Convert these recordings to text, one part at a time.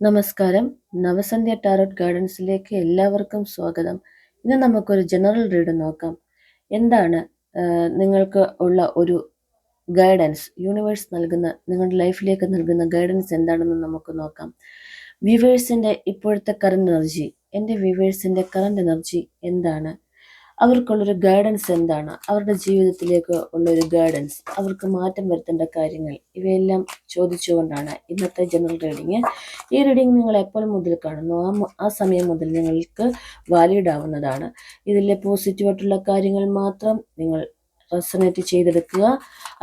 നമസ്കാരം. നവസന്ധ്യ ടാരോട്ട് ഗൈഡൻസിലേക്ക് എല്ലാവർക്കും സ്വാഗതം. ഇന്ന് നമുക്കൊരു ജനറൽ റീഡ് നോക്കാം. എന്താണ് നിങ്ങൾക്ക് ഉള്ള ഒരു ഗൈഡൻസ്, യൂണിവേഴ്സ് നൽകുന്ന, നിങ്ങളുടെ ലൈഫിലേക്ക് നൽകുന്ന ഗൈഡൻസ് എന്താണെന്ന് നമുക്ക് നോക്കാം. വ്യൂവേഴ്സിൻ്റെ ഇപ്പോഴത്തെ കറണ്ട് എനർജി, എൻ്റെ വ്യൂവേഴ്സിൻ്റെ കറണ്ട് എനർജി എന്താണ്? അവർക്കുള്ളൊരു ഗൈഡൻസ് എന്താണ്? അവരുടെ ജീവിതത്തിലേക്ക് ഉള്ളൊരു ഗൈഡൻസ്, അവർക്ക് മാറ്റം വരുത്തേണ്ട കാര്യങ്ങൾ, ഇവയെല്ലാം ചോദിച്ചുകൊണ്ടാണ് ഇന്നത്തെ ജനറൽ റീഡിങ്. ഈ റീഡിങ് നിങ്ങൾ എപ്പോൾ മുതൽ കാണുന്നു ആ സമയം മുതൽ നിങ്ങൾക്ക് വാലിഡ് ആവുന്നതാണ്. ഇതിലെ പോസിറ്റീവായിട്ടുള്ള കാര്യങ്ങൾ മാത്രം നിങ്ങൾ റെസണേറ്റ് ചെയ്തെടുക്കുക,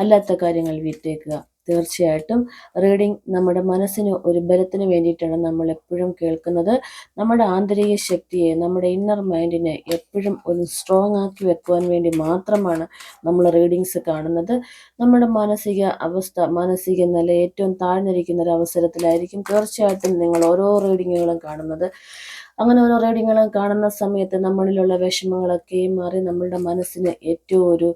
അല്ലാത്ത കാര്യങ്ങൾ വിട്ടേക്കുക. തീർച്ചയായിട്ടും റീഡിങ് നമ്മുടെ മനസ്സിന് ഒരു ബലത്തിന് വേണ്ടിയിട്ടാണ് നമ്മൾ എപ്പോഴും കേൾക്കുന്നത്. നമ്മുടെ ആന്തരിക ശക്തിയെ, നമ്മുടെ ഇന്നർ മൈൻഡിനെ എപ്പോഴും ഒന്ന് സ്ട്രോങ് ആക്കി വെക്കുവാൻ വേണ്ടി മാത്രമാണ് നമ്മൾ റീഡിങ്സ് കാണുന്നത്. നമ്മുടെ മാനസിക അവസ്ഥ, മാനസിക നില ഏറ്റവും താഴ്ന്നിരിക്കുന്ന ഒരു അവസരത്തിലായിരിക്കും തീർച്ചയായിട്ടും നിങ്ങൾ ഓരോ റീഡിങ്ങുകളും കാണുന്നത്. അങ്ങനെ ഓരോ റീഡിങ്ങുകളും കാണുന്ന സമയത്ത് നമ്മളിലുള്ള വിഷമങ്ങളൊക്കെയും മാറി നമ്മളുടെ മനസ്സിന് ഏറ്റവും ഒരു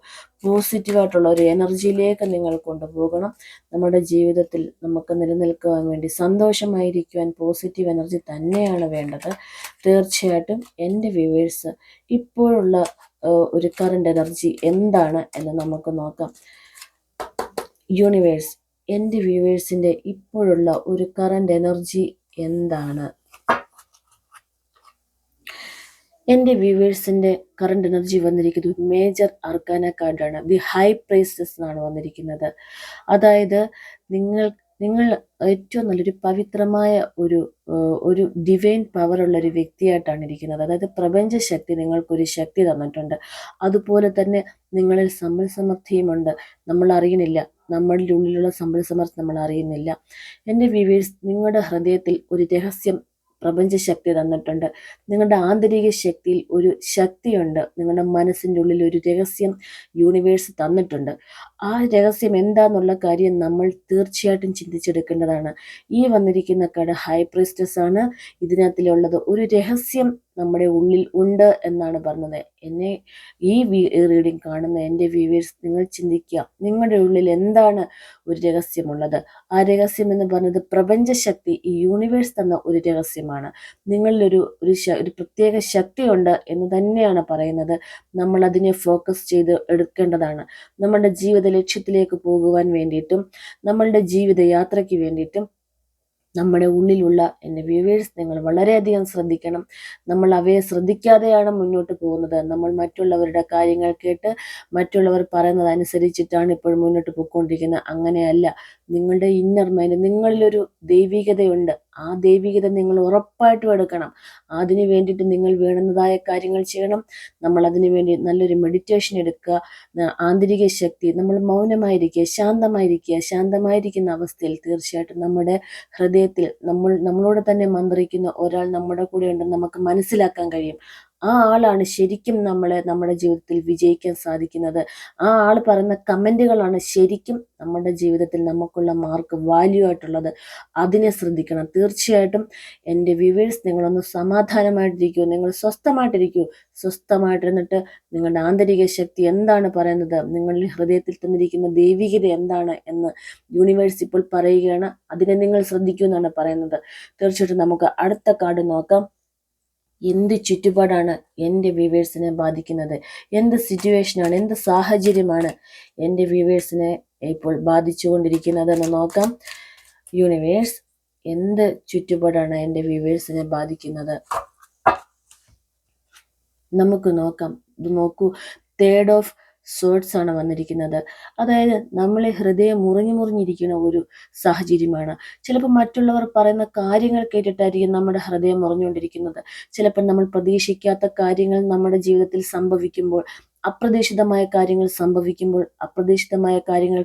പോസിറ്റീവായിട്ടുള്ള ഒരു എനർജിയിലേക്ക് നിങ്ങൾ കൊണ്ടുപോകണം. നമ്മുടെ ജീവിതത്തിൽ നമുക്ക് നിലനിൽക്കുവാൻ വേണ്ടി, സന്തോഷമായിരിക്കുവാൻ പോസിറ്റീവ് എനർജി തന്നെയാണ് വേണ്ടത്. തീർച്ചയായിട്ടും എൻ്റെ വ്യൂവേഴ്സ് ഇപ്പോഴുള്ള ഒരു കറണ്ട് എനർജി എന്താണ് എന്ന് നമുക്ക് നോക്കാം. യൂണിവേഴ്സ്, എൻ്റെ വ്യൂവേഴ്സിൻ്റെ ഇപ്പോഴുള്ള ഒരു കറണ്ട് എനർജി എന്താണ്? എൻ്റെ വ്യൂവേഴ്സിൻ്റെ കറണ്ട് എനർജി വന്നിരിക്കുന്നത് മേജർ അർക്കാന കാർഡാണ്. ദി ഹൈ പ്രൈസസ് എന്നാണ് വന്നിരിക്കുന്നത്. അതായത് നിങ്ങൾ ഏറ്റവും നല്ലൊരു പവിത്രമായ ഒരു ഡിവൈൻ പവറുള്ള ഒരു വ്യക്തിയായിട്ടാണ് ഇരിക്കുന്നത്. അതായത് പ്രപഞ്ച ശക്തി നിങ്ങൾക്കൊരു ശക്തി തന്നിട്ടുണ്ട്. അതുപോലെ തന്നെ നിങ്ങളിൽ സമ്പൽ സമൃദ്ധിയുമുണ്ട്. നമ്മൾ അറിയുന്നില്ല, നമ്മളുടെ ഉള്ളിലുള്ള സമ്പൽ സമൃദ്ധി നമ്മൾ അറിയുന്നില്ല. എൻ്റെ വ്യൂവേഴ്സ്, നിങ്ങളുടെ ഹൃദയത്തിൽ ഒരു രഹസ്യം പ്രപഞ്ച ശക്തി തന്നിട്ടുണ്ട്. നിങ്ങളുടെ ആന്തരിക ശക്തിയിൽ ഒരു ശക്തിയുണ്ട്. നിങ്ങളുടെ മനസ്സിൻ്റെ ഉള്ളിൽ ഒരു രഹസ്യം യൂണിവേഴ്സ് തന്നിട്ടുണ്ട്. ആ രഹസ്യം എന്താന്നുള്ള കാര്യം നമ്മൾ തീർച്ചയായിട്ടും ചിന്തിച്ചെടുക്കേണ്ടതാണ്. ഈ വന്നിരിക്കുന്ന കാർഡ് ഹൈ പ്രീസ്റ്റസ് ആണ്. ഇതിനകത്തിലുള്ളത് ഒരു രഹസ്യം നമ്മുടെ ഉള്ളിൽ ഉണ്ട് എന്നാണ് പറഞ്ഞത്. എന്നെ ഈ റീഡിങ് കാണുന്ന എൻ്റെ വ്യൂവേഴ്സ്, നിങ്ങൾ ചിന്തിക്കുക, നിങ്ങളുടെ ഉള്ളിൽ എന്താണ് ഒരു രഹസ്യമുള്ളത്? ആ രഹസ്യം എന്ന് പറഞ്ഞത് പ്രപഞ്ചശക്തി, ഈ യൂണിവേഴ്സ് തന്ന ഒരു രഹസ്യമാണ്. നിങ്ങളിലൊരു ഒരു പ്രത്യേക ശക്തിയുണ്ട് എന്ന് തന്നെയാണ് പറയുന്നത്. നമ്മൾ അതിനെ ഫോക്കസ് ചെയ്ത് എടുക്കേണ്ടതാണ്. നമ്മളുടെ ജീവിത ലക്ഷ്യത്തിലേക്ക് പോകുവാൻ വേണ്ടിയിട്ടും നമ്മളുടെ ജീവിത യാത്രയ്ക്ക് വേണ്ടിയിട്ടും നമ്മുടെ ഉള്ളിലുള്ള എൻ്റെ വ്യൂവേഴ്സ്, നിങ്ങൾ വളരെയധികം ശ്രദ്ധിക്കണം. നമ്മൾ അവയെ ശ്രദ്ധിക്കാതെയാണ് മുന്നോട്ട് പോകുന്നത്. നമ്മൾ മറ്റുള്ളവരുടെ കാര്യങ്ങൾ കേട്ട് മറ്റുള്ളവർ പറയുന്നത് അനുസരിച്ചിട്ടാണ് ഇപ്പോൾ മുന്നോട്ട് പോയിക്കൊണ്ടിരിക്കുന്നത്. അങ്ങനെയല്ല. നിങ്ങളുടെ ഇന്നർ മൈൻഡ്, നിങ്ങളിലൊരു ദൈവികതയുണ്ട്. ആ ദൈവികത നിങ്ങൾ ഉറപ്പായിട്ടും എടുക്കണം. അതിന് വേണ്ടിയിട്ട് നിങ്ങൾ വേണ്ടുന്നതായ കാര്യങ്ങൾ ചെയ്യണം. നമ്മൾ അതിനു വേണ്ടി നല്ലൊരു മെഡിറ്റേഷൻ എടുക്കുക. ആന്തരിക ശക്തി, നമ്മൾ മൗനമായിരിക്കുക, ശാന്തമായിരിക്കുന്ന അവസ്ഥയിൽ തീർച്ചയായിട്ടും നമ്മുടെ ഹൃദയത്തിൽ നമ്മളോട് തന്നെ മന്ത്രിക്കുന്ന ഒരാൾ നമ്മുടെ കൂടെ ഉണ്ടെന്ന് നമുക്ക് മനസ്സിലാക്കാൻ കഴിയും. ആ ആളാണ് ശരിക്കും നമ്മുടെ ജീവിതത്തിൽ വിജയിക്കാൻ സാധിക്കുന്നത്. ആ ആൾ പറയുന്ന കമൻറ്റുകളാണ് ശരിക്കും നമ്മുടെ ജീവിതത്തിൽ നമുക്കുള്ള മാർക്ക്, വാല്യൂ ആയിട്ടുള്ളത്. അതിനെ ശ്രദ്ധിക്കണം. തീർച്ചയായിട്ടും എൻ്റെ വ്യൂവേഴ്സ്, നിങ്ങളൊന്ന് സമാധാനമായിട്ടിരിക്കൂ, നിങ്ങൾ സ്വസ്ഥമായിട്ടിരുന്നിട്ട് നിങ്ങളുടെ ആന്തരിക ശക്തി എന്താണ് പറയുന്നത്, നിങ്ങളുടെ ഹൃദയത്തിൽ തന്നിരിക്കുന്ന ദൈവികത എന്താണ് എന്ന് യൂണിവേഴ്സ് ഇപ്പോൾ പറയുകയാണ്. അതിനെ നിങ്ങൾ ശ്രദ്ധിക്കൂ എന്നാണ് പറയുന്നത്. തീർച്ചയായിട്ടും നമുക്ക് അടുത്ത കാർഡ് നോക്കാം. എന്ത് ചുറ്റുപാടാണ് എൻ്റെ വ്യൂവേഴ്സിനെ ബാധിക്കുന്നത്? എന്ത് സിറ്റുവേഷനാണ്, എന്ത് സാഹചര്യമാണ് എൻ്റെ വ്യൂവേഴ്സിനെ ഇപ്പോൾ ബാധിച്ചുകൊണ്ടിരിക്കുന്നതെന്ന് നോക്കാം. യൂണിവേഴ്സ്, എന്ത് ചുറ്റുപാടാണ് എൻ്റെ വ്യൂവേഴ്സിനെ ബാധിക്കുന്നത്? നമുക്ക് നോക്കാം. ഇത് നോക്കൂ, തേർഡ് ഓഫ് സോർട്സ് ആണ് വന്നിരിക്കുന്നത്. അതായത് നമ്മളെ ഹൃദയം മുറിഞ്ഞിരിക്കുന്ന ഒരു സാഹചര്യമാണ്. ചിലപ്പോൾ മറ്റുള്ളവർ പറയുന്ന കാര്യങ്ങൾ കേട്ടിട്ടായിരിക്കും നമ്മുടെ ഹൃദയം മുറിഞ്ഞുകൊണ്ടിരിക്കുന്നത്. ചിലപ്പോൾ നമ്മൾ പ്രതീക്ഷിക്കാത്ത കാര്യങ്ങൾ നമ്മുടെ ജീവിതത്തിൽ സംഭവിക്കുമ്പോൾ, അപ്രതീക്ഷിതമായ കാര്യങ്ങൾ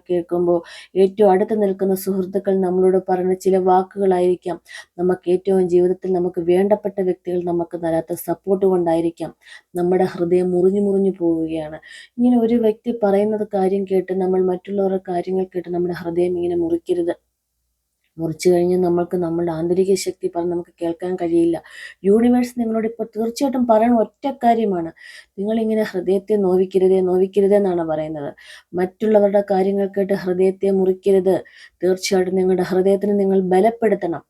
കേൾക്കുമ്പോൾ, ഏറ്റവും അടുത്ത് നിൽക്കുന്ന സുഹൃത്തുക്കൾ നമ്മളോട് പറയുന്ന ചില വാക്കുകളായിരിക്കാം, നമുക്ക് ഏറ്റവും ജീവിതത്തിൽ നമുക്ക് വേണ്ടപ്പെട്ട വ്യക്തികൾ നമുക്ക് തരാത്ത സപ്പോർട്ട് കൊണ്ടായിരിക്കാം നമ്മുടെ ഹൃദയം മുറിഞ്ഞു പോവുകയാണ്. ഇങ്ങനെ ഒരു വ്യക്തി പറയുന്നത് കാര്യം കേട്ട് നമ്മൾ മറ്റുള്ളവരുടെ കാര്യങ്ങൾ കേട്ട് നമ്മുടെ ഹൃദയം ഇങ്ങനെ മുറിക്കരുത്. മുറിച്ചു കഴിഞ്ഞാൽ നമ്മൾക്ക് നമ്മളുടെ ആന്തരിക ശക്തി പറഞ്ഞ് നമുക്ക് കേൾക്കാൻ കഴിയില്ല. യൂണിവേഴ്സ് നിങ്ങളോട് ഇപ്പോൾ തീർച്ചയായിട്ടും പറയുന്ന ഒറ്റ കാര്യമാണ്, നിങ്ങളിങ്ങനെ ഹൃദയത്തെ നോവിക്കരുതേ എന്നാണ് പറയുന്നത്. മറ്റുള്ളവരുടെ കാര്യങ്ങൾ കേട്ട് ഹൃദയത്തെ മുറിക്കരുത്. തീർച്ചയായിട്ടും നിങ്ങളുടെ ഹൃദയത്തിന് നിങ്ങൾ ബലപ്പെടുത്തണം.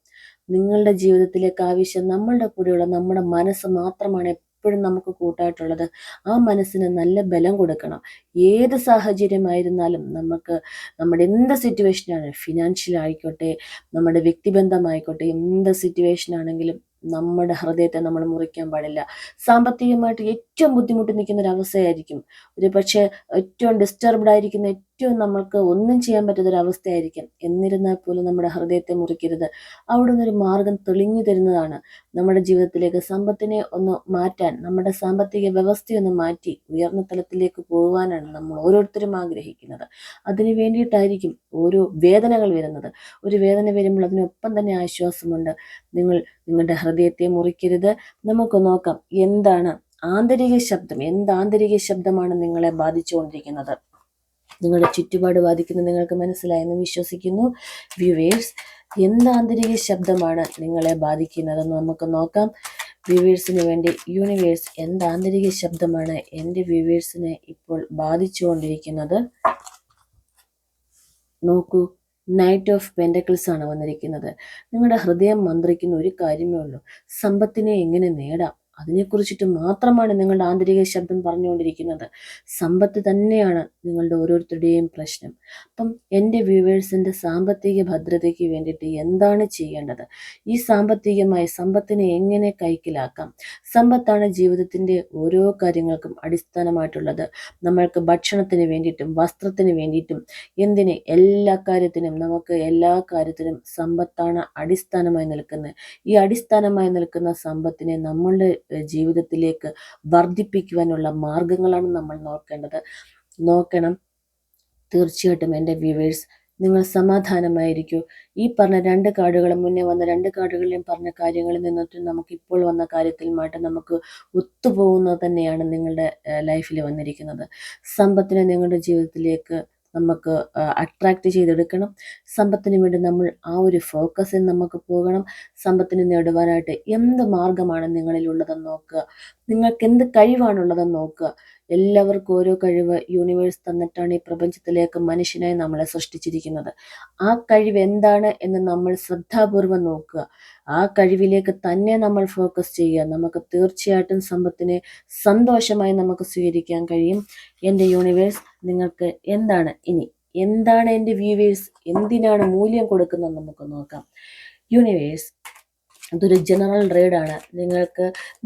നിങ്ങളുടെ ജീവിതത്തിലേക്ക് ആവശ്യം നമ്മളുടെ കൂടെയുള്ള നമ്മുടെ മനസ്സ് മാത്രമാണ് എപ്പോഴും നമുക്ക് കൂട്ടായിട്ടുള്ളത്. ആ മനസ്സിന് നല്ല ബലം കൊടുക്കണം. ഏത് സാഹചര്യമായിരുന്നാലും നമ്മുടെ എന്ത് സിറ്റുവേഷനാണ്, ഫിനാൻഷ്യൽ ആയിക്കോട്ടെ, നമ്മുടെ വ്യക്തിബന്ധമായിക്കോട്ടെ, എന്ത് സിറ്റുവേഷൻ ആണെങ്കിലും നമ്മുടെ ഹൃദയത്തെ നമ്മൾ മുറിക്കാൻ പാടില്ല. സാമ്പത്തികമായിട്ട് ഏറ്റവും ബുദ്ധിമുട്ടി നിൽക്കുന്ന ഒരു അവസ്ഥയായിരിക്കും, ഒരു പക്ഷേ ഏറ്റവും ഡിസ്റ്റർബ്ഡ് ആയിരിക്കുന്ന, ഏറ്റവും നമ്മൾക്ക് ഒന്നും ചെയ്യാൻ പറ്റാത്തൊരവസ്ഥയായിരിക്കും. എന്നിരുന്നാൽ പോലും നമ്മുടെ ഹൃദയത്തെ മുറിക്കരുത്. അവിടെ നിന്നൊരു മാർഗം തെളിഞ്ഞു തരുന്നതാണ്. നമ്മുടെ ജീവിതത്തിലേക്ക് സമ്പത്തിനെ ഒന്ന് മാറ്റാൻ, നമ്മുടെ സാമ്പത്തിക വ്യവസ്ഥയൊന്ന് മാറ്റി ഉയർന്ന തലത്തിലേക്ക് പോകുവാനാണ് നമ്മൾ ഓരോരുത്തരും ആഗ്രഹിക്കുന്നത്. അതിനു വേണ്ടിയിട്ടായിരിക്കും ഓരോ വേദനകൾ വരുന്നത്. ഒരു വേദന വരുമ്പോൾ അതിനൊപ്പം തന്നെ ആശ്വാസമുണ്ട്. നിങ്ങളുടെ ഹൃദയത്തെ മുറിക്കരുത്. നമുക്ക് നോക്കാം എന്താണ് ആന്തരിക ശബ്ദം, ആന്തരിക ശബ്ദമാണ് നിങ്ങളെ ബാധിച്ചുകൊണ്ടിരിക്കുന്നത്. നിങ്ങളുടെ ചുറ്റുപാട് ബാധിക്കുന്നത് നിങ്ങൾക്ക് മനസ്സിലായെന്ന് വിശ്വസിക്കുന്നു. വ്യൂവേഴ്സ്, ആന്തരിക ശബ്ദമാണ് നിങ്ങളെ ബാധിക്കുന്നതെന്ന് നമുക്ക് നോക്കാം. വ്യൂവേഴ്സിന് വേണ്ടി യൂണിവേഴ്സ് ആന്തരിക ശബ്ദമാണ് എൻ്റെ വ്യൂവേഴ്സിനെ ഇപ്പോൾ ബാധിച്ചുകൊണ്ടിരിക്കുന്നത്? നോക്കൂ, നൈറ്റ് ഓഫ് പെൻറ്റക്കിൾസ് ആണ് വന്നിരിക്കുന്നത്. നിങ്ങളുടെ ഹൃദയം മന്ത്രിക്കുന്ന ഒരു കാര്യമേ ഉള്ളൂ, സമ്പത്തിനെ എങ്ങനെ നേടാം. അതിനെക്കുറിച്ചിട്ട് മാത്രമാണ് നിങ്ങളുടെ ആന്തരിക ശബ്ദം പറഞ്ഞുകൊണ്ടിരിക്കുന്നത്. സമ്പത്ത് തന്നെയാണ് നിങ്ങളുടെ ഓരോരുത്തരുടെയും പ്രശ്നം. അപ്പം എൻ്റെ വ്യൂവേഴ്സിൻ്റെ സാമ്പത്തിക ഭദ്രതയ്ക്ക് വേണ്ടിയിട്ട് എന്താണ് ചെയ്യേണ്ടത്? ഈ സമ്പത്തിനെ എങ്ങനെ കൈക്കലാക്കാം? സമ്പത്താണ് ജീവിതത്തിൻ്റെ ഓരോ കാര്യങ്ങൾക്കും അടിസ്ഥാനമായിട്ടുള്ളത്. നമ്മൾക്ക് ഭക്ഷണത്തിന് വേണ്ടിയിട്ടും വസ്ത്രത്തിന് വേണ്ടിയിട്ടും എല്ലാ കാര്യത്തിനും സമ്പത്താണ് അടിസ്ഥാനമായി നിൽക്കുന്നത്. ഈ അടിസ്ഥാനമായി നിൽക്കുന്ന സമ്പത്തിനെ നമ്മളുടെ ജീവിതത്തിലേക്ക് വർദ്ധിപ്പിക്കുവാനുള്ള മാർഗങ്ങളാണ് നമ്മൾ നോക്കണം. തീർച്ചയായിട്ടും എൻ്റെ വ്യൂവേഴ്സ്, നിങ്ങൾ സമാധാനമായിരിക്കൂ. ഈ പറഞ്ഞ മുന്നേ വന്ന രണ്ട് കാർഡുകളിലും പറഞ്ഞ കാര്യങ്ങളിൽ നിന്നിട്ട് നമുക്ക് ഇപ്പോൾ വന്ന കാര്യത്തിലുമായിട്ട് നമുക്ക് ഒത്തുപോകുന്നത് തന്നെയാണ് നിങ്ങളുടെ ലൈഫിൽ വന്നിരിക്കുന്നത്. സമ്പത്തിനെ നിങ്ങളുടെ ജീവിതത്തിലേക്ക് നമുക്ക് അട്രാക്റ്റ് ചെയ്തെടുക്കണം. സമ്പത്തിന് വേണ്ടി നമ്മൾ ആ ഒരു ഫോക്കസിൽ നമുക്ക് പോകണം. സമ്പത്തിനെ നേടുവാനായിട്ട് എന്ത് മാർഗമാണ് നിങ്ങളിലുള്ളതെന്ന് നോക്കുക. നിങ്ങൾക്ക് എന്ത് കഴിവാണുള്ളതെന്ന് നോക്കുക. എല്ലാവർക്കും ഓരോ കഴിവ് യൂണിവേഴ്സ് തന്നിട്ടാണ് ഈ പ്രപഞ്ചത്തിലേക്ക് മനുഷ്യനായി നമ്മളെ സൃഷ്ടിച്ചിരിക്കുന്നത്. ആ കഴിവ് എന്താണ് എന്ന് നമ്മൾ ശ്രദ്ധാപൂർവം നോക്കുക. ആ കഴിവിലേക്ക് തന്നെ നമ്മൾ ഫോക്കസ് ചെയ്യുക. നമുക്ക് തീർച്ചയായിട്ടും സമ്പത്തിനെ സന്തോഷമായി നമുക്ക് സ്വീകരിക്കാൻ കഴിയും. എൻ്റെ യൂണിവേഴ്സ് നിങ്ങൾക്ക് എന്താണ് എൻ്റെ വ്യൂവേഴ്സ് എന്തിനാണ് മൂല്യം കൊടുക്കുന്നത് നമുക്ക് നോക്കാം. യൂണിവേഴ്സ്, ഇതൊരു ജനറൽ റീഡാണ്.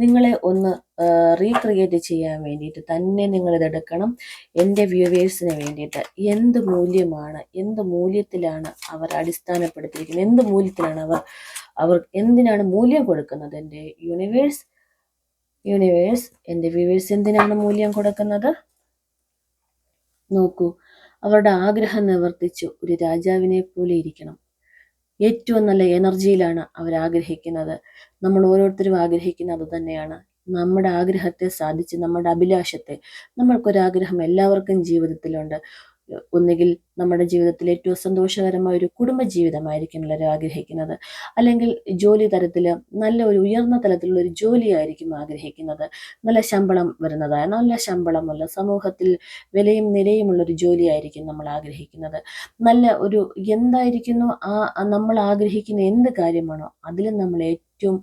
നിങ്ങളെ ഒന്ന് റീക്രിയേറ്റ് ചെയ്യാൻ വേണ്ടിയിട്ട് തന്നെ നിങ്ങളിതെടുക്കണം. എൻ്റെ വ്യൂവേഴ്സിന് വേണ്ടിയിട്ട് എന്ത് മൂല്യത്തിലാണ് അവർ അടിസ്ഥാനപ്പെടുത്തിയിരിക്കുന്നത്, എന്ത് മൂല്യത്തിലാണ് അവർ എന്തിനാണ് മൂല്യം കൊടുക്കുന്നത്? എൻ്റെ യൂണിവേഴ്സ് എൻ്റെ വ്യൂവേഴ്സ് എന്തിനാണ് മൂല്യം കൊടുക്കുന്നത്? നോക്കൂ, അവരുടെ ആഗ്രഹം നിവർത്തിച്ചു ഒരു രാജാവിനെ പോലെ ഇരിക്കണം. ഏറ്റവും നല്ല എനർജിയിലാണ് അവർ ആഗ്രഹിക്കുന്നത്. നമ്മൾ ഓരോരുത്തരും ആഗ്രഹിക്കുന്നത് അത് തന്നെയാണ്. നമ്മുടെ ആഗ്രഹത്തെ സാധിച്ച്, നമ്മുടെ അഭിലാഷത്തെ, നമ്മൾക്കൊരാഗ്രഹം എല്ലാവർക്കും ജീവിതത്തിലുണ്ട്. ഒന്നുകിൽ നമ്മുടെ ജീവിതത്തിൽ ഏറ്റവും സന്തോഷകരമായ ഒരു കുടുംബ ജീവിതമായിരിക്കും എല്ലാവരും ആഗ്രഹിക്കുന്നത്. അല്ലെങ്കിൽ ജോലി തരത്തിൽ നല്ല ഒരു ഉയർന്ന തലത്തിലുള്ള ഒരു ജോലിയായിരിക്കും ആഗ്രഹിക്കുന്നത്. നല്ല ശമ്പളം വരുന്നതായ, നല്ല ശമ്പളമല്ല, സമൂഹത്തിൽ വിലയും നിലയുമുള്ളൊരു ജോലിയായിരിക്കും നമ്മൾ ആഗ്രഹിക്കുന്നത്. നല്ല ഒരു എന്തായിരിക്കുന്നു നമ്മൾ ആഗ്രഹിക്കുന്ന എന്ത് കാര്യമാണോ അതിൽ നമ്മൾ ഏറ്റവും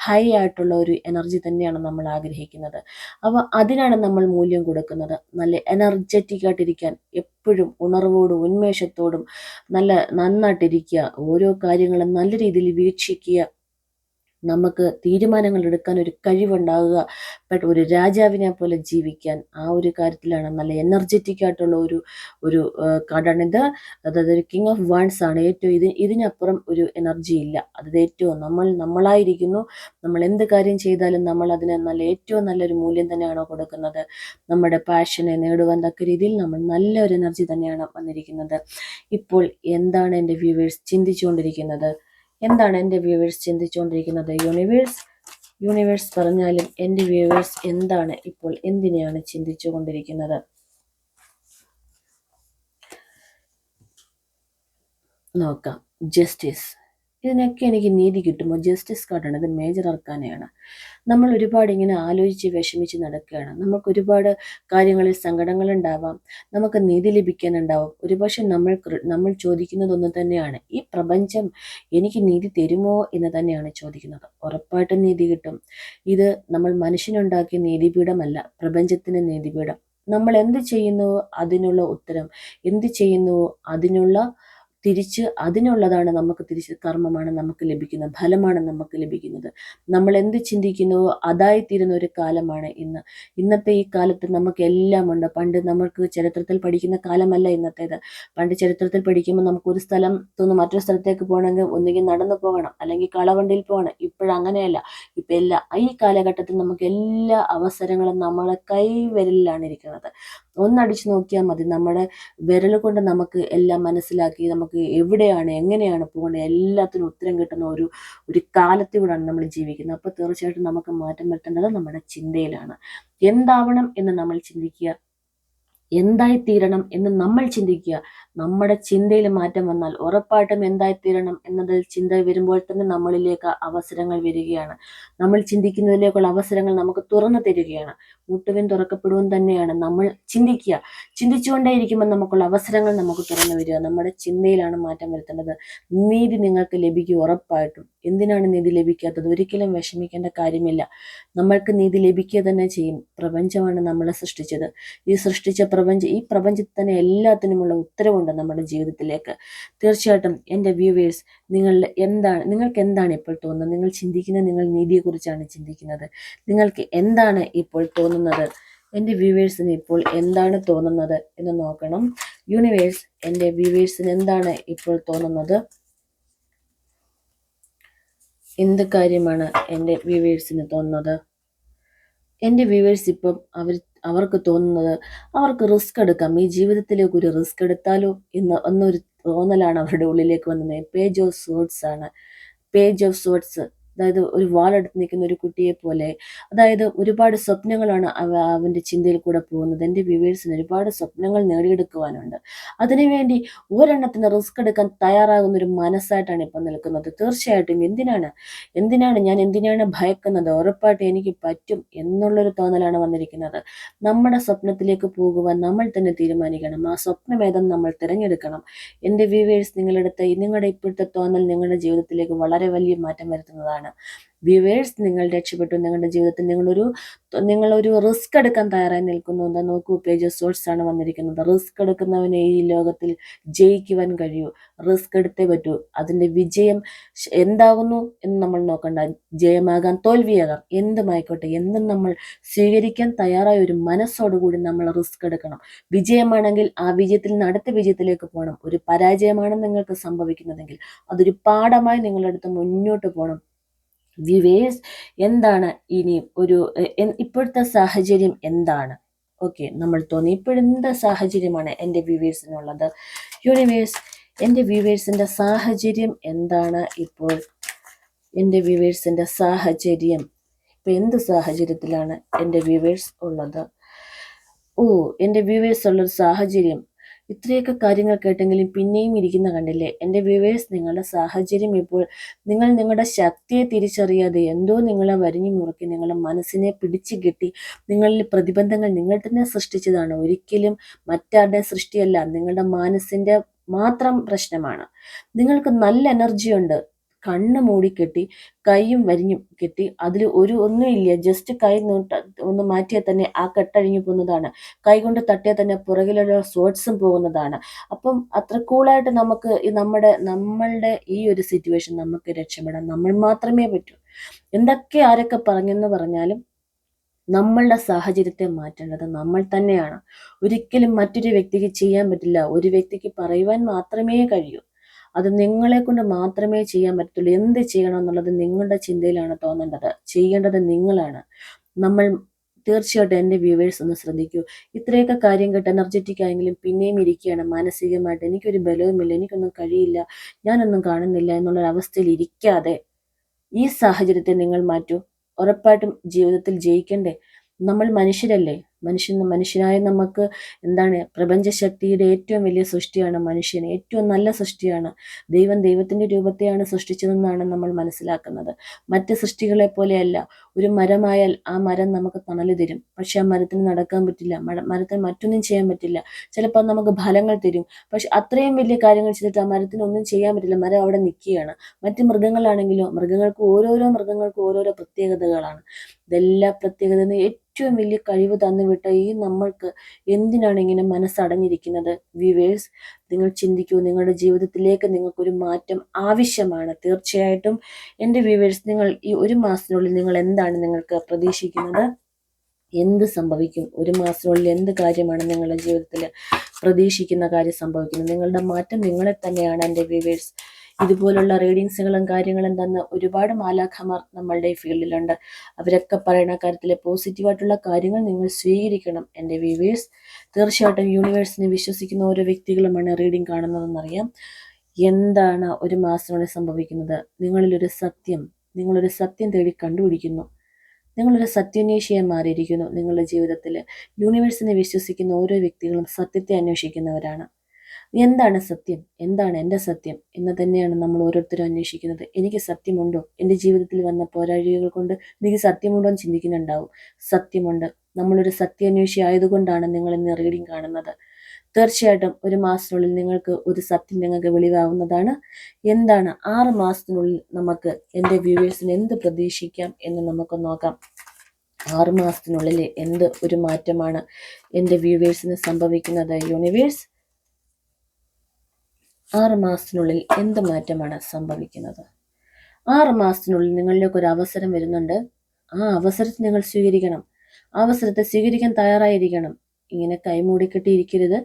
ഹൈ ആയിട്ടുള്ള ഒരു എനർജി തന്നെയാണ് നമ്മൾ ആഗ്രഹിക്കുന്നത്. അതിനാണ് നമ്മൾ മൂല്യം കൊടുക്കുന്നത്. നല്ല എനർജറ്റിക് ആയിട്ടിരിക്കാൻ, എപ്പോഴും ഉണർവോടും ഉന്മേഷത്തോടും നന്നായിട്ടിരിക്കുക. ഓരോ കാര്യങ്ങളും നല്ല രീതിയിൽ വീക്ഷിക്കുക. നമുക്ക് തീരുമാനങ്ങൾ എടുക്കാൻ ഒരു കഴിവുണ്ടാകുക. ഒരു രാജാവിനെ പോലെ ജീവിക്കാൻ, ആ ഒരു കാര്യത്തിലാണ് നല്ല എനർജറ്റിക് ആയിട്ടുള്ള ഒരു കാർഡാണിത്. അതായത് ഒരു കിങ് ഓഫ് വാൻഡ്സ് ആണ്. ഏറ്റവും ഇതിനപ്പുറം ഒരു എനർജി ഇല്ല. അത് ഏറ്റവും നമ്മളായിരിക്കുന്നു. നമ്മൾ എന്ത് കാര്യം ചെയ്താലും നമ്മൾ അതിന് ഏറ്റവും നല്ലൊരു മൂല്യം തന്നെയാണ് കൊടുക്കുന്നത്. നമ്മുടെ പാഷനെ നേടുവാൻ തക്ക രീതിയിൽ നമ്മൾ നല്ലൊരു എനർജി തന്നെയാണ് വന്നിരിക്കുന്നത്. ഇപ്പോൾ എന്താണ് എൻ്റെ വ്യൂവേഴ്സ് ചിന്തിച്ചുകൊണ്ടിരിക്കുന്നത്? യൂണിവേഴ്സ് പറഞ്ഞാലും എൻ്റെ വ്യൂവേഴ്സ് എന്തിനെയാണ് ചിന്തിച്ചു കൊണ്ടിരിക്കുന്നത്? നോക്കാം. ജസ്റ്റിസ്, ഇതിനൊക്കെ എനിക്ക് നീതി കിട്ടുമോ? ജസ്റ്റിസ് കാർഡാണ്, ഇത് മേജർ അർക്കാനയാണ്. നമ്മൾ ഒരുപാട് ഇങ്ങനെ ആലോചിച്ച് വിഷമിച്ച് നടക്കുകയാണ്. നമുക്ക് ഒരുപാട് കാര്യങ്ങളിൽ സങ്കടങ്ങളുണ്ടാവാം, നമുക്ക് നീതി ലഭിക്കാനുണ്ടാവും. ഒരുപക്ഷെ നമ്മൾ ചോദിക്കുന്നത് ഒന്ന് തന്നെയാണ്, ഈ പ്രപഞ്ചം എനിക്ക് നീതി തരുമോ എന്ന് തന്നെയാണ് ചോദിക്കുന്നത്. ഉറപ്പായിട്ടും നീതി കിട്ടും. ഇത് നമ്മൾ മനുഷ്യനുണ്ടാക്കിയ നീതിപീഠമല്ല, പ്രപഞ്ചത്തിന് നീതിപീഠം. നമ്മൾ എന്ത് ചെയ്യുന്നുവോ അതിനുള്ള ഉത്തരം, എന്ത് ചെയ്യുന്നുവോ അതിനുള്ളതാണ് നമുക്ക് തിരിച്ച് കർമ്മമാണ് നമുക്ക് ലഭിക്കുന്നത്, ഫലമാണ് നമുക്ക് ലഭിക്കുന്നത്. നമ്മൾ എന്ത് ചിന്തിക്കുന്നുവോ അതായിത്തീരുന്ന ഒരു കാലമാണ് ഇന്ന്. ഇന്നത്തെ ഈ കാലത്ത് നമുക്ക് എല്ലാം ഉണ്ട്. പണ്ട് നമുക്ക് ചരിത്രത്തിൽ പഠിക്കുന്ന കാലമല്ല ഇന്നത്തേത്. പണ്ട് ചരിത്രത്തിൽ പഠിക്കുമ്പോൾ നമുക്ക് ഒരു സ്ഥലത്തുനിന്ന് മറ്റൊരു സ്ഥലത്തേക്ക് പോകണമെങ്കിൽ ഒന്നുകിൽ നടന്നു പോകണം, അല്ലെങ്കിൽ കളവണ്ടിയിൽ പോകണം. ഇപ്പോഴങ്ങനെയല്ല. ഇപ്പം ഈ കാലഘട്ടത്തിൽ നമുക്ക് എല്ലാ അവസരങ്ങളും നമ്മളെ കൈവിരലിലാണ് ഇരിക്കുന്നത്. ഒന്നടിച്ചു നോക്കിയാൽ മതി, നമ്മുടെ വിരൽ കൊണ്ട് നമുക്ക് എല്ലാം മനസ്സിലാക്കി നമുക്ക് എവിടെയാണ് എങ്ങനെയാണ് പോകേണ്ടത് എല്ലാത്തിനും ഉത്തരം കിട്ടുന്ന ഒരു കാലത്തിലൂടെയാണ് നമ്മൾ ജീവിക്കുന്നത്. അപ്പോൾ തീർച്ചയായിട്ടും നമുക്ക് മാറ്റം വരുത്തേണ്ടത് നമ്മുടെ ചിന്തയിലാണ്. എന്താവണം എന്ന് നമ്മൾ ചിന്തിക്കുക, എന്തായിത്തീരണം എന്ന് നമ്മൾ ചിന്തിക്കുക. നമ്മുടെ ചിന്തയിൽ മാറ്റം വന്നാൽ ഉറപ്പായിട്ടും എന്തായിത്തീരണം എന്നതിൽ ചിന്ത വരുമ്പോൾ തന്നെ നമ്മളിലേക്ക് അവസരങ്ങൾ വരികയാണ്. നമ്മൾ ചിന്തിക്കുന്നതിലേക്കുള്ള അവസരങ്ങൾ നമുക്ക് തുറന്നു തരികയാണ്. മുട്ടുവിൻ തുറക്കപ്പെടുവാൻ തന്നെയാണ് നമ്മൾ ചിന്തിക്കുക. ചിന്തിച്ചുകൊണ്ടേയിരിക്കുമ്പോൾ നമുക്കുള്ള അവസരങ്ങൾ നമുക്ക് തുറന്നു വരിക. നമ്മുടെ ചിന്തയിലാണ് മാറ്റം വരുത്തേണ്ടത്. നീതി നിങ്ങൾക്ക് ലഭിക്കും ഉറപ്പായിട്ടും. എന്തിനാണ് നീതി ലഭിക്കാത്തത്? ഒരിക്കലും വിഷമിക്കേണ്ട കാര്യമില്ല. നമ്മൾക്ക് നീതി ലഭിക്കുക തന്നെ ചെയ്യും. പ്രപഞ്ചമാണ് നമ്മളെ സൃഷ്ടിച്ചത്. ഈ പ്രപഞ്ചത്തിൽ തന്നെ എല്ലാത്തിനുമുള്ള ഉത്തരവുണ്ട് നമ്മുടെ ജീവിതത്തിലേക്ക്. തീർച്ചയായിട്ടും എൻ്റെ വ്യൂവേഴ്സ്, നിങ്ങൾക്ക് എന്താണ് ഇപ്പോൾ തോന്നുന്നത്? നിങ്ങൾ ചിന്തിക്കുന്നത്, നിങ്ങൾ നീതിയെക്കുറിച്ചാണ് ചിന്തിക്കുന്നത്. നിങ്ങൾക്ക് എന്താണ് ഇപ്പോൾ തോന്നുന്നത്? എൻ്റെ വ്യൂവേഴ്സിന് ഇപ്പോൾ എന്താണ് തോന്നുന്നത് എന്ന് നോക്കണം. യൂണിവേഴ്സ്, എൻ്റെ വ്യൂവേഴ്സിന് എന്താണ് ഇപ്പോൾ തോന്നുന്നത്? എന്ത് കാര്യമാണ് എൻ്റെ വ്യൂവേഴ്സിന് തോന്നുന്നത്? എൻ്റെ വ്യൂവേഴ്സ് ഇപ്പം അവർക്ക് തോന്നുന്നത്, അവർക്ക് റിസ്ക് എടുക്കാം, ഈ ജീവിതത്തിലേക്ക് ഒരു റിസ്ക് എടുത്താലോ എന്നൊരു തോന്നലാണ് അവരുടെ ഉള്ളിലേക്ക് വന്നത്. പേജ് ഓഫ് സോർട്സ് ആണ്. പേജ് ഓഫ് സോർട്സ്, അതായത് ഒരു വാളെടുത്ത് നിൽക്കുന്ന ഒരു കുട്ടിയെ പോലെ. അതായത് ഒരുപാട് സ്വപ്നങ്ങളാണ് അവൻ്റെ ചിന്തയിൽ കൂടെ പോകുന്നത്. എൻ്റെ വ്യൂവേഴ്സിന് ഒരുപാട് സ്വപ്നങ്ങൾ നേടിയെടുക്കുവാനുണ്ട്. അതിനുവേണ്ടി ഒരെണ്ണത്തിന് റിസ്ക് എടുക്കാൻ തയ്യാറാകുന്ന ഒരു മനസ്സായിട്ടാണ് ഇപ്പം നിൽക്കുന്നത്. തീർച്ചയായിട്ടും ഞാൻ എന്തിനാണ് ഭയക്കുന്നത്? ഉറപ്പായിട്ട് എനിക്ക് പറ്റും എന്നുള്ളൊരു തോന്നലാണ് വന്നിരിക്കുന്നത്. നമ്മുടെ സ്വപ്നത്തിലേക്ക് പോകുവാൻ നമ്മൾ തന്നെ തീരുമാനിക്കണം. ആ സ്വപ്നം ഏതെന്ന് നമ്മൾ തിരഞ്ഞെടുക്കണം. എൻ്റെ വ്യൂവേഴ്സ്, നിങ്ങളുടെ ഇപ്പോഴത്തെ തോന്നൽ നിങ്ങളുടെ ജീവിതത്തിലേക്ക് വളരെ വലിയ മാറ്റം വരുത്തുന്നതാണ്. വ്യൂവേഴ്സ്, നിങ്ങൾ രക്ഷപ്പെട്ടു. നിങ്ങളുടെ ജീവിതത്തിൽ നിങ്ങളൊരു റിസ്ക് എടുക്കാൻ തയ്യാറായി നിൽക്കുന്നു. എന്താ നോക്കൂ, പേജ് ഓഫ് സോർട്സ് ആണ് വന്നിരിക്കുന്നത്. റിസ്ക് എടുക്കുന്നവനെ ഈ ലോകത്തിൽ ജയിക്കുവാൻ കഴിയൂ. റിസ്ക് എടുത്തേ പറ്റൂ. അതിൻ്റെ വിജയം എന്താകുന്നു എന്ന് നമ്മൾ നോക്കണ്ട. ജയമാകാം, തോൽവിയാകാം, എന്തുമായിക്കോട്ടെ, എന്തും നമ്മൾ സ്വീകരിക്കാൻ തയ്യാറായ ഒരു മനസ്സോടുകൂടി നമ്മൾ റിസ്ക് എടുക്കണം. വിജയമാണെങ്കിൽ ആ വിജയത്തിൽ നിന്ന് അടുത്ത വിജയത്തിലേക്ക് പോകണം. ഒരു പരാജയമാണ് നിങ്ങൾക്ക് സംഭവിക്കുന്നതെങ്കിൽ അതൊരു പാഠമായി നിങ്ങളെടുത്ത് മുന്നോട്ട് പോകണം. വ്യൂവേഴ്സ്, എന്താണ് ഇനി ഇപ്പോഴത്തെ സാഹചര്യം എന്താണ്? ഓക്കെ, നമ്മൾ തോന്നി ഇപ്പോഴെന്ത് സാഹചര്യമാണ് എൻ്റെ വ്യൂവേഴ്സിനുള്ളത്? യൂണിവേഴ്സ്, എൻ്റെ വ്യൂവേഴ്സിൻ്റെ സാഹചര്യം എന്താണ് ഇപ്പോൾ? എൻ്റെ വ്യൂവേഴ്സിൻ്റെ സാഹചര്യം ഇപ്പം എന്ത് സാഹചര്യത്തിലാണ് എൻ്റെ വ്യൂവേഴ്സ് ഉള്ളത്? എൻ്റെ വ്യൂവേഴ്സ് ഉള്ളൊരു സാഹചര്യം, ഇത്രയൊക്കെ കാര്യങ്ങൾ കേട്ടെങ്കിലും പിന്നെയും ഇരിക്കുന്ന കണ്ടില്ലേ? എൻ്റെ വ്യൂവേഴ്സ്, നിങ്ങളുടെ സാഹചര്യം ഇപ്പോൾ നിങ്ങളുടെ ശക്തിയെ തിരിച്ചറിയാതെ എന്തോ നിങ്ങളെ വരിഞ്ഞു മുറുക്കി നിങ്ങളുടെ മനസ്സിനെ പിടിച്ചു കെട്ടി നിങ്ങളിൽ പ്രതിബന്ധങ്ങൾ നിങ്ങൾ തന്നെ സൃഷ്ടിച്ചതാണ്. ഒരിക്കലും മറ്റാരുടെ സൃഷ്ടിയല്ല, നിങ്ങളുടെ മനസ്സിൻ്റെ മാത്രം പ്രശ്നമാണ്. നിങ്ങൾക്ക് നല്ല എനർജി ഉണ്ട്. കണ്ണ് മൂടിക്കെട്ടി കൈയും വരിഞ്ഞും കെട്ടി അതിൽ ഒന്നുമില്ല, ജസ്റ്റ് കൈ ഒന്ന് മാറ്റിയാൽ തന്നെ ആ കെട്ടഴിഞ്ഞു പോകുന്നതാണ്. കൈ കൊണ്ട് തട്ടിയാൽ തന്നെ പുറകിലുള്ള സോട്സും പോകുന്നതാണ്. അപ്പം അത്ര കൂളായിട്ട് നമുക്ക് നമ്മളുടെ ഈ ഒരു സിറ്റുവേഷൻ നമുക്ക് രക്ഷപ്പെടാൻ നമ്മൾ മാത്രമേ പറ്റൂ. എന്തൊക്കെ ആരൊക്കെ പറഞ്ഞെന്ന് പറഞ്ഞാലും നമ്മളുടെ സാഹചര്യത്തെ മാറ്റേണ്ടത് നമ്മൾ തന്നെയാണ്. ഒരിക്കലും മറ്റൊരു വ്യക്തിക്ക് ചെയ്യാൻ പറ്റില്ല. ഒരു വ്യക്തിക്ക് പറയുവാൻ മാത്രമേ കഴിയൂ. അത് നിങ്ങളെ കൊണ്ട് മാത്രമേ ചെയ്യാൻ പറ്റത്തുള്ളൂ. എന്ത് ചെയ്യണം എന്നുള്ളത് നിങ്ങളുടെ ചിന്തയിലാണ് തോന്നേണ്ടത്. ചെയ്യേണ്ടത് നിങ്ങളാണ്. നമ്മൾ തീർച്ചയായിട്ടും എൻ്റെ വ്യൂവേഴ്സ് ഒന്ന് ശ്രദ്ധിക്കൂ. ഇത്രയൊക്കെ കാര്യം കേട്ട് എനർജറ്റിക് ആയെങ്കിലും പിന്നെയും ഇരിക്കുകയാണ് മാനസികമായിട്ട്. എനിക്കൊരു ബലവുമില്ല, എനിക്കൊന്നും കഴിയില്ല, ഞാനൊന്നും കാണുന്നില്ല എന്നുള്ളൊരവസ്ഥയിൽ ഇരിക്കാതെ ഈ സാഹചര്യത്തെ നിങ്ങൾ മാറ്റൂ. ഉറപ്പായിട്ടും ജീവിതത്തിൽ ജയിക്കണ്ടേ? നമ്മൾ മനുഷ്യരല്ലേ? മനുഷ്യനായ നമുക്ക് എന്താണ്, പ്രപഞ്ചശക്തിയുടെ ഏറ്റവും വലിയ സൃഷ്ടിയാണ് മനുഷ്യൻ. ഏറ്റവും നല്ല സൃഷ്ടിയാണ്. ദൈവത്തിൻ്റെ രൂപത്തെയാണ് സൃഷ്ടിച്ചതെന്നാണ് നമ്മൾ മനസ്സിലാക്കുന്നത്. മറ്റ് സൃഷ്ടികളെ പോലെയല്ല. ഒരു മരമായാൽ ആ മരം നമുക്ക് തണല് തരും. പക്ഷെ ആ മരത്തിന് നടക്കാൻ പറ്റില്ല. മരത്തിന് മറ്റൊന്നും ചെയ്യാൻ പറ്റില്ല. ചിലപ്പോൾ നമുക്ക് ഫലങ്ങൾ തരും. പക്ഷെ അത്രയും വലിയ കാര്യങ്ങൾ ചെയ്തിട്ട് ആ മരത്തിന് ഒന്നും ചെയ്യാൻ പറ്റില്ല. മരം അവിടെ നിൽക്കുകയാണ്. മറ്റ് മൃഗങ്ങളാണെങ്കിലോ, മൃഗങ്ങൾക്ക് ഓരോരോ പ്രത്യേകതകളാണ്. ഇതെല്ലാ പ്രത്യേകത ഏറ്റവും വലിയ കഴിവ് തന്നുവിട്ട ഈ നമ്മൾക്ക് എന്തിനാണ് ഇങ്ങനെ മനസ്സടഞ്ഞിരിക്കുന്നത്? വ്യൂവേഴ്സ്, നിങ്ങൾ ചിന്തിക്കൂ. നിങ്ങളുടെ ജീവിതത്തിലേക്ക് നിങ്ങൾക്കൊരു മാറ്റം ആവശ്യമാണ്. തീർച്ചയായിട്ടും എൻ്റെ വ്യൂവേഴ്സ്, നിങ്ങൾ ഈ ഒരു മാസത്തിനുള്ളിൽ നിങ്ങൾ എന്താണ് നിങ്ങൾക്ക് പ്രതീക്ഷിക്കുന്നത്? എന്ത് സംഭവിക്കും? ഒരു മാസത്തിനുള്ളിൽ എന്ത് കാര്യമാണ് നിങ്ങളുടെ ജീവിതത്തിൽ പ്രതീക്ഷിക്കുന്ന കാര്യം സംഭവിക്കുന്നത്? നിങ്ങളുടെ മാറ്റം നിങ്ങളെ തന്നെയാണ് എൻ്റെ വ്യൂവേഴ്സ്. ഇതുപോലുള്ള റീഡിങ്സുകളും കാര്യങ്ങളും തന്ന ഒരുപാട് മാലാഖമാർ നമ്മളുടെ ഈ ഫീൽഡിലുണ്ട്. അവരൊക്കെ പറയുന്ന കാര്യത്തിലെ പോസിറ്റീവായിട്ടുള്ള കാര്യങ്ങൾ നിങ്ങൾ സ്വീകരിക്കണം എൻ്റെ വ്യൂവേഴ്സ്. തീർച്ചയായിട്ടും യൂണിവേഴ്സിനെ വിശ്വസിക്കുന്ന ഓരോ വ്യക്തികളുമാണ് റീഡിംഗ് കാണുന്നതെന്നറിയാം. എന്താണ് ഒരു മാസത്തിനുള്ളിൽ സംഭവിക്കുന്നത്? നിങ്ങളൊരു സത്യം തേടി കണ്ടുപിടിക്കുന്നു. നിങ്ങളൊരു സത്യാന്വേഷിയായി മാറിയിരിക്കുന്നു. നിങ്ങളുടെ ജീവിതത്തിൽ യൂണിവേഴ്സിനെ വിശ്വസിക്കുന്ന ഓരോ വ്യക്തികളും സത്യത്തെ അന്വേഷിക്കുന്നവരാണ്. എന്താണ് സത്യം? എന്താണ് എൻ്റെ സത്യം എന്ന് തന്നെയാണ് നമ്മൾ ഓരോരുത്തരും അന്വേഷിക്കുന്നത്. എനിക്ക് സത്യമുണ്ടോ? എൻ്റെ ജീവിതത്തിൽ വന്ന പോരാഴികൾ കൊണ്ട് എനിക്ക് സത്യമുണ്ടോ എന്ന് ചിന്തിക്കുന്നുണ്ടാവും. സത്യമുണ്ട്. നമ്മളൊരു സത്യാന്വേഷി ആയതുകൊണ്ടാണ് നിങ്ങൾ ഇന്ന് റീഡിംഗ് കാണുന്നത്. തീർച്ചയായിട്ടും ഒരു മാസത്തിനുള്ളിൽ നിങ്ങൾക്ക് ഒരു സത്യം നിങ്ങൾക്ക് വെളിവാകുന്നതാണ്. എന്താണ് 6 മാസത്തിനുള്ളിൽ നമുക്ക് എൻ്റെ വ്യൂവേഴ്സിന് എന്ത് പ്രതീക്ഷിക്കാം എന്ന് നമുക്ക് നോക്കാം. 6 മാസത്തിനുള്ളിൽ എന്ത് ഒരു മാറ്റമാണ് എൻ്റെ വ്യൂവേഴ്സിന് സംഭവിക്കുന്നത്? യൂണിവേഴ്സ്, 6 മാസത്തിനുള്ളിൽ എന്ത് മാറ്റമാണ് സംഭവിക്കുന്നത്? 6 മാസത്തിനുള്ളിൽ നിങ്ങളിലേക്ക് ഒരു അവസരം വരുന്നുണ്ട്. ആ അവസരത്തെ നിങ്ങൾ സ്വീകരിക്കണം. ആ അവസരത്തെ സ്വീകരിക്കാൻ തയ്യാറായിരിക്കണം. ഇങ്ങനെ കൈമൂടിക്കെട്ടിയിരിക്കരുത്.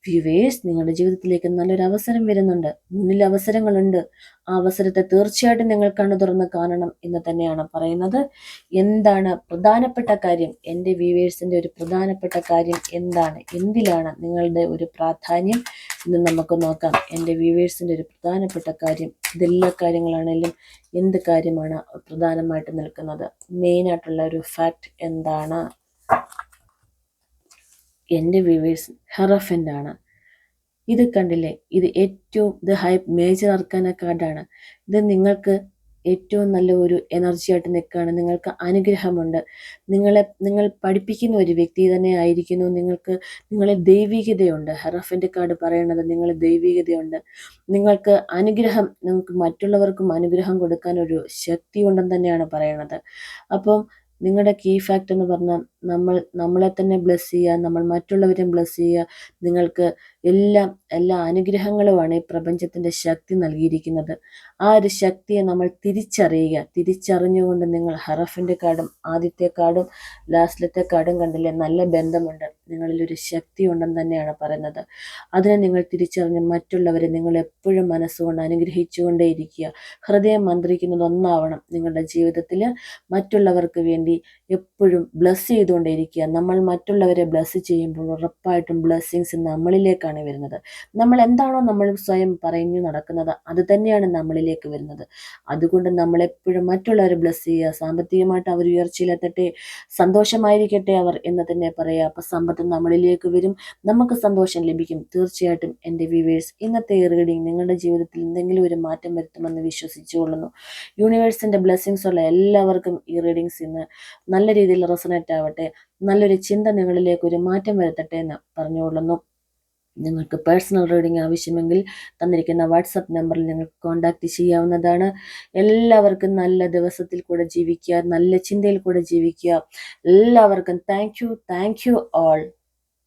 വ്യൂവേഴ്സ്, നിങ്ങളുടെ ജീവിതത്തിലേക്ക് നല്ലൊരു അവസരം വരുന്നുണ്ട്. മുന്നിൽ അവസരങ്ങളുണ്ട്. ആ അവസരത്തെ തീർച്ചയായിട്ടും നിങ്ങൾ കണ്ണു തുറന്ന് കാണണം എന്ന് തന്നെയാണ് പറയുന്നത്. എന്താണ് പ്രധാനപ്പെട്ട കാര്യം? എൻ്റെ വ്യൂവേഴ്സിൻ്റെ ഒരു പ്രധാനപ്പെട്ട കാര്യം എന്താണ്? എന്തിലാണ് നിങ്ങളുടെ ഒരു പ്രാധാന്യം എന്ന് നമുക്ക് നോക്കാം. എൻ്റെ വ്യൂവേഴ്സിൻ്റെ ഒരു പ്രധാനപ്പെട്ട കാര്യം, ഇതെല്ലാ കാര്യങ്ങളാണെങ്കിലും എന്ത് കാര്യമാണ് പ്രധാനമായിട്ട് നിൽക്കുന്നത്? മെയിനായിട്ടുള്ള ഒരു ഫാക്ട് എന്താണ്? എൻ്റെ വ്യൂവേഴ്സ്, ഹെറഫൻ്റ് ആണ്. ഇത് കണ്ടില്ലേ? ഇത് ഏറ്റവും മേജർ അർക്കാന കാർഡാണ്. ഇത് നിങ്ങൾക്ക് ഏറ്റവും നല്ല ഒരു എനർജി ആയിട്ട് നിൽക്കുകയാണ്. നിങ്ങൾക്ക് അനുഗ്രഹമുണ്ട്. നിങ്ങൾ പഠിപ്പിക്കുന്ന ഒരു വ്യക്തി തന്നെ ആയിരിക്കുന്നു. നിങ്ങളിൽ ദൈവികതയുണ്ട്. ഹെറഫൻ്റ് കാർഡ് പറയുന്നത് നിങ്ങളിൽ ദൈവികതയുണ്ട്. നിങ്ങൾക്ക് അനുഗ്രഹം, നിങ്ങൾക്ക് മറ്റുള്ളവർക്കും അനുഗ്രഹം കൊടുക്കാൻ ഒരു ശക്തി ഉണ്ടെന്ന് തന്നെയാണ് പറയുന്നത്. അപ്പം നിങ്ങളുടെ കീ ഫാക്ട് എന്ന് പറഞ്ഞാൽ നമ്മളെ തന്നെ ബ്ലെസ് ചെയ്യുക, നമ്മൾ മറ്റുള്ളവരെയും ബ്ലെസ് ചെയ്യുക. നിങ്ങൾക്ക് എല്ലാ അനുഗ്രഹങ്ങളുമാണ് ഈ പ്രപഞ്ചത്തിൻ്റെ ശക്തി നൽകിയിരിക്കുന്നത്. ആ ഒരു ശക്തിയെ നമ്മൾ തിരിച്ചറിയുക. തിരിച്ചറിഞ്ഞുകൊണ്ട് നിങ്ങൾ ഹെറഫിൻ്റെ കാർഡും ആദ്യത്തെ കാർഡും ലാസ്റ്റിലത്തെ കാർഡും കണ്ടില്ലേ? നല്ല ബന്ധമുണ്ട്. നിങ്ങളിലൊരു ശക്തി ഉണ്ടെന്ന് തന്നെയാണ് പറയുന്നത്. അതിനെ നിങ്ങൾ തിരിച്ചറിഞ്ഞ് മറ്റുള്ളവരെ നിങ്ങൾ എപ്പോഴും മനസ്സുകൊണ്ട് അനുഗ്രഹിച്ചുകൊണ്ടേയിരിക്കുക. ഹൃദയം മന്ത്രിക്കുന്നത് ഒന്നാവണം. നിങ്ങളുടെ ജീവിതത്തിൽ മറ്റുള്ളവർക്ക് വേണ്ടി എപ്പോഴും ബ്ലസ് ചെയ്തുകൊണ്ടേയിരിക്കുക. നമ്മൾ മറ്റുള്ളവരെ ബ്ലസ് ചെയ്യുമ്പോൾ ഉറപ്പായിട്ടും ബ്ലെസ്സിങ്സ് നമ്മളിലേക്കാണ് വരുന്നത്. നമ്മൾ എന്താണോ നമ്മൾ സ്വയം പറഞ്ഞു നടക്കുന്നത് അത് തന്നെയാണ് നമ്മളിലേക്ക് വരുന്നത്. അതുകൊണ്ട് നമ്മളെപ്പോഴും മറ്റുള്ളവരെ ബ്ലസ് ചെയ്യുക. സാമ്പത്തികമായിട്ട് അവർ ഉയർച്ചയിലെത്തട്ടെ, സന്തോഷമായിരിക്കട്ടെ അവർ എന്ന് തന്നെ പറയുക. അപ്പം സമ്പത്ത് നമ്മളിലേക്ക് വരും, നമുക്ക് സന്തോഷം ലഭിക്കും. തീർച്ചയായിട്ടും എൻ്റെ വ്യൂവേഴ്സ്, ഇന്നത്തെ ഈ റീഡിംഗ് നിങ്ങളുടെ ജീവിതത്തിൽ എന്തെങ്കിലും ഒരു മാറ്റം വരുത്തുമെന്ന് വിശ്വസിച്ചുകൊള്ളുന്നു. യൂണിവേഴ്സിൻ്റെ ബ്ലെസ്സിങ്സ് ഉള്ള എല്ലാവർക്കും ഈ റീഡിങ്സ് ഇന്ന് നല്ല രീതിയിൽ റെസണേറ്റ് ആവട്ടെ. നല്ലൊരു ചിന്ത നിങ്ങളിലേക്ക് ഒരു മാറ്റം വരുത്തട്ടെ എന്ന് പറഞ്ഞുകൊള്ളുന്നു. നിങ്ങൾക്ക് പേഴ്സണൽ റീഡിംഗ് ആവശ്യമെങ്കിൽ തന്നിരിക്കുന്ന വാട്സപ്പ് നമ്പറിൽ നിങ്ങൾക്ക് കോൺടാക്റ്റ് ചെയ്യാവുന്നതാണ്. എല്ലാവർക്കും നല്ല ദിവസത്തിൽ കൂടെ ജീവിക്കുക, നല്ല ചിന്തയിൽ കൂടെ ജീവിക്കുക. എല്ലാവർക്കും താങ്ക് യു ഓൾ.